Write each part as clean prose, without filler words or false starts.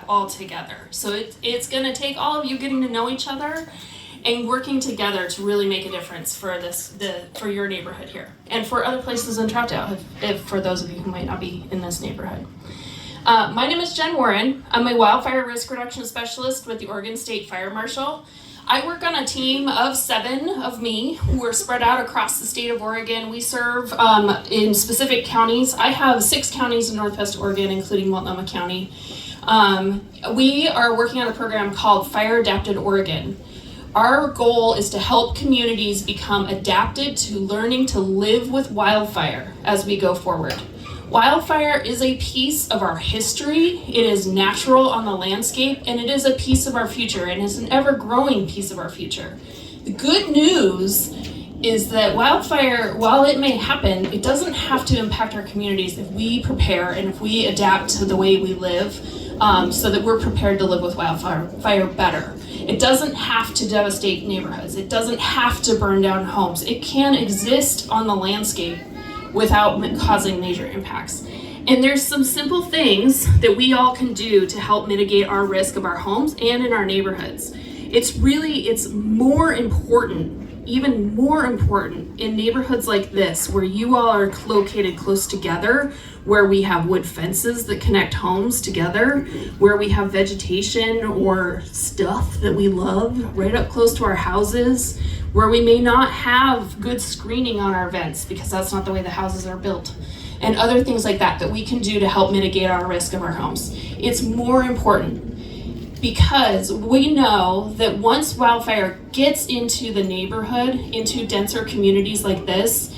all together. So it's going to take all of you getting to know each other and working together to really make a difference for for your neighborhood here and for other places in Troutdale, if for those of you who might not be in this neighborhood. My name is Jen Warren. I'm a wildfire risk reduction specialist with the Oregon State Fire Marshal. I work on a team of 7 of me who are spread out across the state of Oregon. We serve in specific counties. I have 6 counties in Northwest Oregon, including Multnomah County. We are working on a program called Fire Adapted Oregon. Our goal is to help communities become adapted to learning to live with wildfire as we go forward. Wildfire is a piece of our history, it is natural on the landscape, and it is a piece of our future, and is an ever-growing piece of our future. The good news is that wildfire, while it may happen, it doesn't have to impact our communities if we prepare and if we adapt to the way we live so that we're prepared to live with wildfire better. It doesn't have to devastate neighborhoods. It doesn't have to burn down homes. It can exist on the landscape without causing major impacts. And there's some simple things that we all can do to help mitigate our risk of our homes and in our neighborhoods. It's more important, even more important in neighborhoods like this, where you all are located close together, where we have wood fences that connect homes together, where we have vegetation or stuff that we love right up close to our houses, where we may not have good screening on our vents because that's not the way the houses are built, and other things like that we can do to help mitigate our risk of our homes. It's more important because we know that once wildfire gets into the neighborhood, into denser communities like this,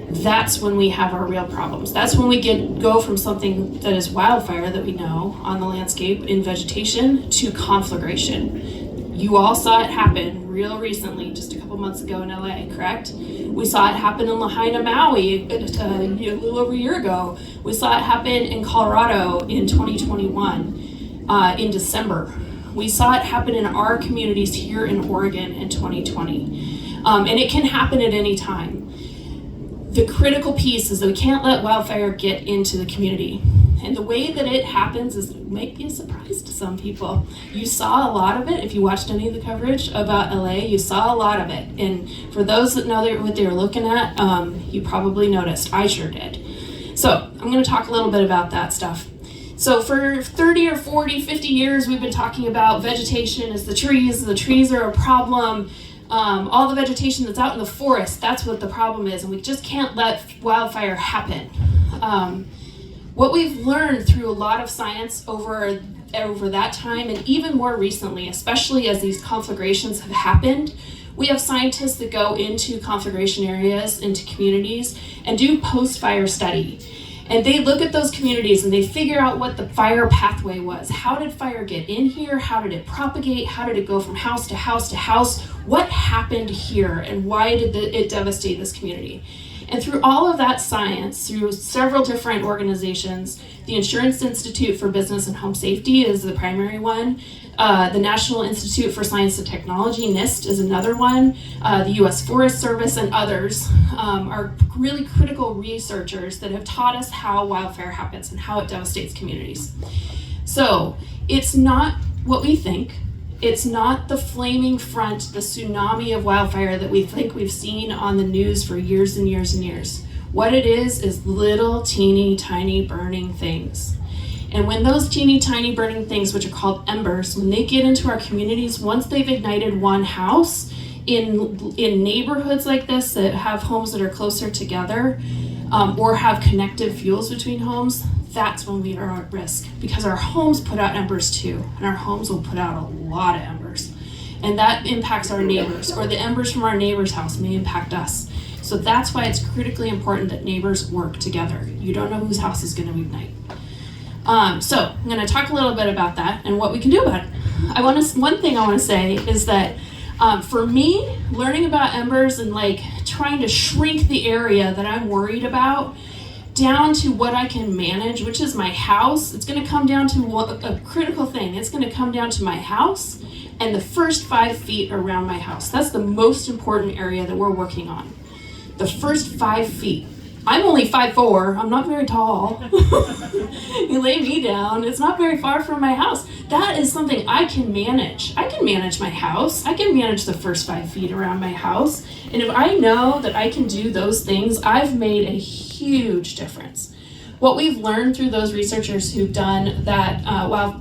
that's when we have our real problems. That's when we go from something that is wildfire that we know on the landscape in vegetation to conflagration. You all saw it happen real recently, just a couple months ago in LA, correct? We saw it happen in Lahaina, Maui a little over a year ago. We saw it happen in Colorado in 2021, in December. We saw it happen in our communities here in Oregon in 2020. And it can happen at any time. The critical piece is that we can't let wildfire get into the community. And the way that it happens might be a surprise to some people. You saw a lot of it. If you watched any of the coverage about LA, you saw a lot of it. And for those that know what they were looking at, you probably noticed. I sure did. So I'm going to talk a little bit about that stuff. So for 30 or 40, 50 years, we've been talking about vegetation as the trees. The trees are a problem. All the vegetation that's out in the forest, that's what the problem is, and we just can't let wildfire happen. What we've learned through a lot of science over that time, and even more recently, especially as these conflagrations have happened, we have scientists that go into conflagration areas, into communities, and do post-fire study. And they look at those communities and they figure out what the fire pathway was. How did fire get in here? How did it propagate? How did it go from house to house to house? What happened here and why did it devastate this community? And through all of that science, through several different organizations, the Insurance Institute for Business and Home Safety is the primary one. The National Institute for Science and Technology, NIST, is another one. The U.S. Forest Service and others are really critical researchers that have taught us how wildfire happens and how it devastates communities. So it's not what we think. It's not the flaming front, the tsunami of wildfire that we think we've seen on the news for years and years and years. What it is little teeny tiny burning things. And when those teeny tiny burning things, which are called embers, when they get into our communities, once they've ignited one house, in neighborhoods like this that have homes that are closer together, or have connected fuels between homes, that's when we are at risk, because our homes put out embers too, and our homes will put out a lot of embers. And that impacts our neighbors, or the embers from our neighbor's house may impact us. So that's why it's critically important that neighbors work together. You don't know whose house is going to ignite. So I'm going to talk a little bit about that and what we can do about it. One thing I want to say is that for me, learning about embers and trying to shrink the area that I'm worried about down to what I can manage, which is my house, it's going to come down to a critical thing. It's going to come down to my house and the first 5 feet around my house. That's the most important area that we're working on. The first 5 feet. I'm only 5'4", I'm not very tall. You lay me down, it's not very far from my house. That is something I can manage. I can manage my house. I can manage the first 5 feet around my house. And if I know that I can do those things, I've made a huge difference. What we've learned through those researchers who've done that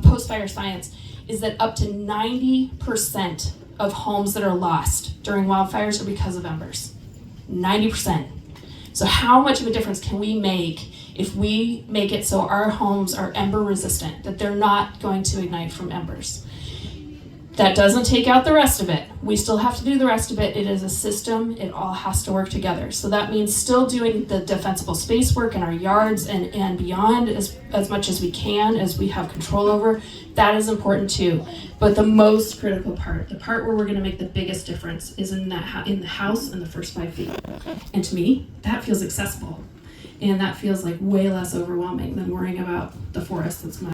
post-fire science is that up to 90% of homes that are lost during wildfires are because of embers. 90%. So how much of a difference can we make if we make it so our homes are ember resistant, that they're not going to ignite from embers? That doesn't take out the rest of it. We still have to do the rest of it. It is a system. It all has to work together. So that means still doing the defensible space work in our yards and beyond as much as we can, as we have control over. That is important too. But the most critical part, the part where we're going to make the biggest difference, is in the house and the first 5 feet. And to me, that feels accessible. And that feels like way less overwhelming than worrying about the forest that's